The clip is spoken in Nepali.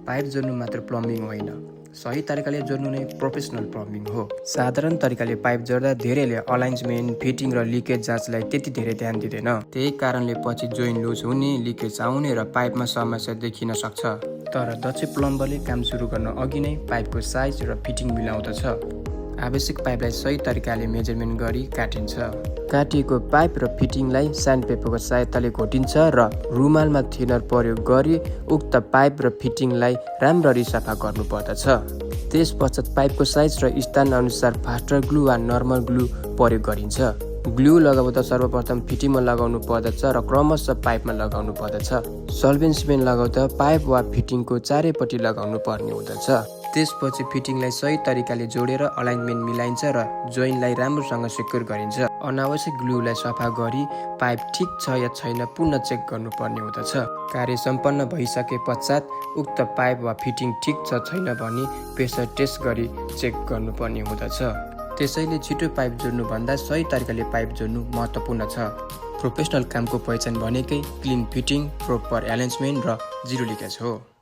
पाइप जोड्नु मात्र प्लम्बिङ होइन, सही तरिकाले जोड्नु नै प्रोफेसनल प्लम्बिङ हो। साधारण तरिकाले पाइप जोड्दा धेरैले अलाइन्समेन्ट, फिटिङ र लिकेज जाँचलाई त्यति धेरै ध्यान दिँदैन। त्यही कारणले पछि जोइन लुज हुने, लिकेज आउने र पाइपमा समस्या देखिन सक्छ। तर दक्ष प्लम्बरले काम सुरु गर्न अघि नै पाइपको साइज र फिटिङ मिलाउँदछ। आवश्यक पाइपलाई सही तरिकाले मेजरमेन्ट गरी काटिन्छ। काटिएको पाइप र फिटिङलाई स्यान्डपेपरको सहायताले घोटिन्छ र रुमालमा थिनर प्रयोग गरी उक्त पाइप र फिटिङलाई राम्ररी सफा गर्नुपर्दछ। त्यसपश्चात पाइपको साइज र स्थान अनुसार फास्टर ग्लु वा नर्मल ग्लु प्रयोग गरिन्छ। ग्लु लगाउँदा सर्वप्रथम फिटिङमा लगाउनु पर्दछ र क्रमशः पाइपमा लगाउनु पर्दछ। सल्भेन्ट सिमेन्ट लगाउँदा पाइप वा फिटिङको चारैपट्टि लगाउनु पर्ने हुँदछ। त्यसपछि फिटिङलाई सही तरिकाले जोडेर अलाइनमेन्ट मिलाइन्छ र जोइनलाई राम्रोसँग सेक्युर गरिन्छ। अनावश्यक ग्लुलाई सफा गरी पाइप ठिक छ या छैन पुनः चेक गर्नुपर्ने हुँदछ। कार्य सम्पन्न भइसके पश्चात उक्त पाइप वा फिटिङ ठिक छ छैन भनी प्रेसर टेस्ट गरी चेक गर्नुपर्ने हुँदछ। त्यसैले छिटो पाइप जोड्नुभन्दा सही तरिकाले पाइप जोड्नु महत्त्वपूर्ण छ। प्रोफेसनल कामको पहिचान भनेकै क्लिन फिटिङ, प्रोपर एलाइन्समेन्ट र जिरो लिकेज हो।